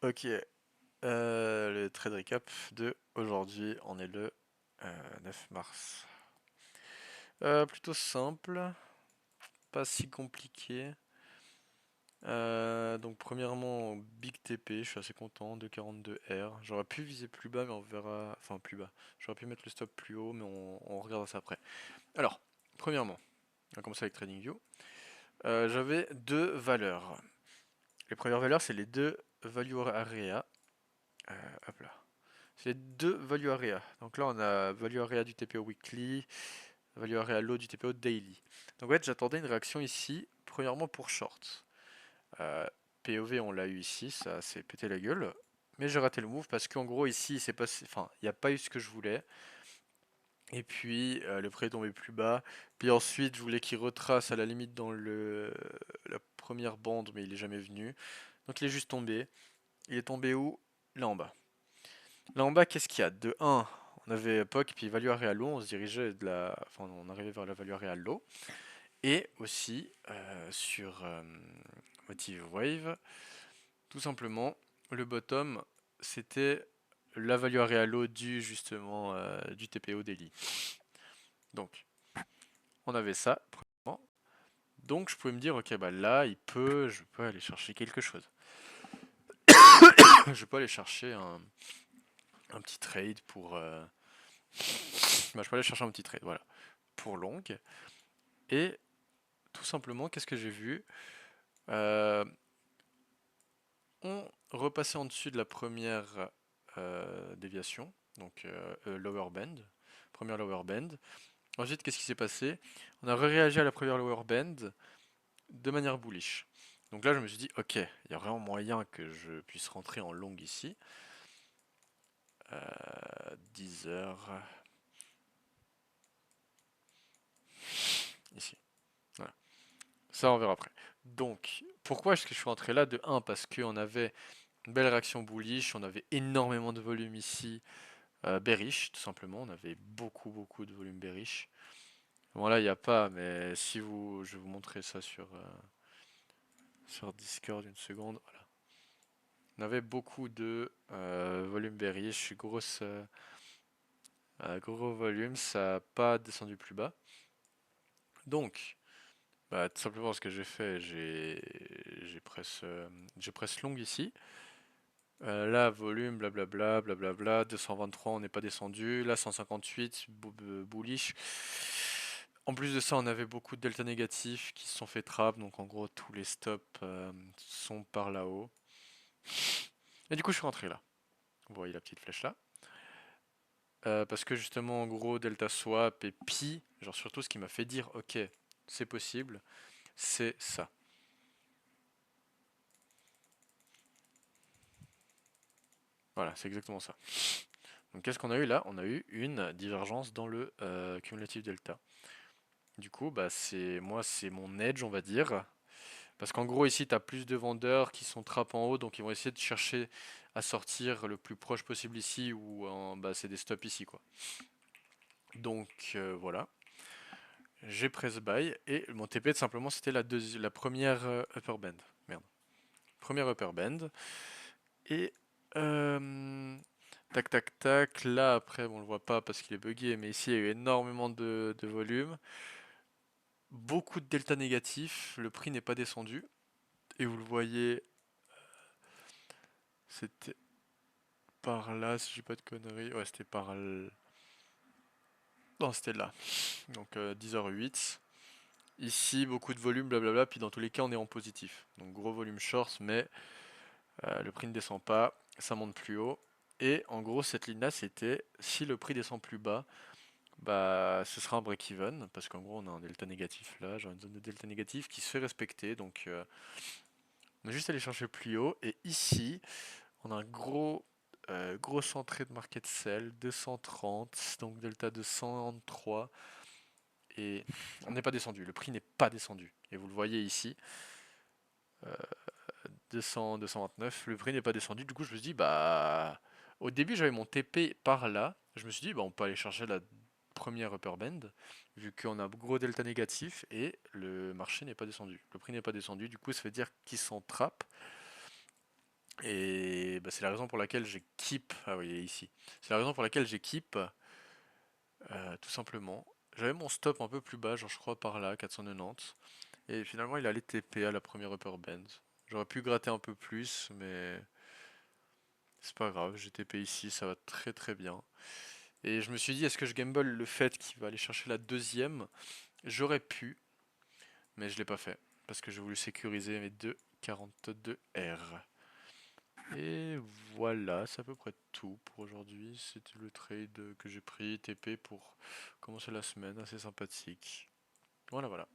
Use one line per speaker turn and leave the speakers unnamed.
Ok, le trade recap de aujourd'hui, on est le 9 mars. Plutôt simple, pas si compliqué. Donc premièrement, Big TP, je suis assez content, 2,42 R. J'aurais pu viser plus bas, mais on verra. Enfin, plus bas. J'aurais pu mettre le stop plus haut, mais on regardera ça après. Alors, premièrement, on va commencer avec TradingView. J'avais deux valeurs. Les premières valeurs, c'est les deux value area. Hop là. C'est les deux value area. Donc là, on a value area du TPO weekly, value area low du TPO daily. Donc en fait, j'attendais une réaction ici, premièrement pour short. Euh, POV, on l'a eu ici, ça s'est pété la gueule. Mais j'ai raté le move parce qu'en gros, ici, c'est passé, enfin, il n'y a pas eu ce que je voulais. Et puis, le prix est tombé plus bas. Puis ensuite, je voulais qu'il retrace à la limite dans la première bande, mais il est jamais venu. Donc il est juste tombé. Il est tombé où? Là en bas. Là en bas, qu'est-ce qu'il y a? De un, on avait POC, puis Value Area Low, on se dirigeait de la. Enfin, on arrivait vers la Value Area Low. Et aussi, sur Motive Wave, tout simplement, le bottom, c'était la Value Area Low du, justement, du TPO daily. Donc, on avait ça, premièrement. Donc, je pouvais me dire, ok, bah là, je peux aller chercher quelque chose. Je peux aller chercher un petit trade pour. Bah, je peux aller chercher un petit trade, voilà. Pour long. Et tout simplement, qu'est-ce que j'ai vu? Euh, on repassait en dessus de la première déviation, donc lower band, première lower band. Ensuite, qu'est-ce qui s'est passé? On a réagi à la première lower band de manière bullish. Donc là, je me suis dit, ok, il y a vraiment moyen que je puisse rentrer en long ici. 10 heures, ici. Voilà. Ça, on verra après. Donc, pourquoi est-ce que je suis rentré là? De un, parce qu'on avait une belle réaction bullish, on avait énormément de volume ici, bearish, tout simplement. On avait beaucoup de volume bearish. Bon, là, il n'y a pas, mais si vous, je vais vous montrer ça sur Discord une seconde. Voilà. On avait beaucoup de volume bearish, gros volume, ça n'a pas descendu plus bas. Donc, bah, tout simplement, ce que j'ai fait, j'ai presse long ici. Là, volume, blablabla, blablabla, 223, on n'est pas descendu. Là, 158, bullish. En plus de ça, on avait beaucoup de delta négatifs qui se sont fait trap, donc en gros, tous les stops sont par là-haut. Et du coup, je suis rentré là. Vous voyez la petite flèche là. Parce que justement, en gros, delta swap et pi, genre surtout ce qui m'a fait dire, ok, c'est possible, c'est ça. Voilà, c'est exactement ça. Donc qu'est-ce qu'on a eu là? On a eu une divergence dans le cumulatif delta. Du coup, bah c'est mon edge, on va dire. Parce qu'en gros, ici, tu as plus de vendeurs qui sont trappes en haut, donc ils vont essayer de chercher à sortir le plus proche possible ici, ou bah, c'est des stops ici, quoi. Donc voilà, j'ai press buy, et mon TP, tout simplement, c'était la première upper band. Merde. Première upper band. Et tac tac tac, là après, bon, on le voit pas parce qu'il est buggé, mais ici, il y a eu énormément de volume. Beaucoup de delta négatif, le prix n'est pas descendu. Et vous le voyez, c'était par là, si je dis pas de conneries. Ouais, c'était par là. Non, c'était là. Donc 10h08. Ici, beaucoup de volume, blablabla. Puis dans tous les cas, on est en positif. Donc gros volume short, mais le prix ne descend pas. Ça monte plus haut. Et en gros, cette ligne-là, c'était si le prix descend plus bas, bah ce sera un break-even. Parce qu'en gros, on a un delta négatif là. J'ai une zone de delta négatif qui se fait respecter. Donc on a juste à aller chercher plus haut. Et ici, on a un grosse entrée de market sell, 230, donc delta de 103. Et on n'est pas descendu, le prix n'est pas descendu. Et vous le voyez ici, 200, 229, le prix n'est pas descendu. Du coup, je me suis dit, bah. Au début, j'avais mon TP par là. Je me suis dit, bah, on peut aller chercher la première upper band, vu qu'on a gros delta négatif et le marché n'est pas descendu. Le prix n'est pas descendu, du coup, ça veut dire qu'ils sont trap. Et bah, c'est la raison pour laquelle j'ai keep. Ah oui, il est ici. C'est la raison pour laquelle j'ai keep, tout simplement. J'avais mon stop un peu plus bas, genre je crois par là, 490. Et finalement, il allait TP à la première upper band. J'aurais pu gratter un peu plus, mais c'est pas grave. J'ai TP ici, ça va très très bien. Et je me suis dit, est-ce que je gamble le fait qu'il va aller chercher la deuxième? J'aurais pu, mais je l'ai pas fait. Parce que j'ai voulu sécuriser mes 2,42 R. Et voilà, c'est à peu près tout pour aujourd'hui. C'était le trade que j'ai pris, TP, pour commencer la semaine, assez sympathique. Voilà, voilà.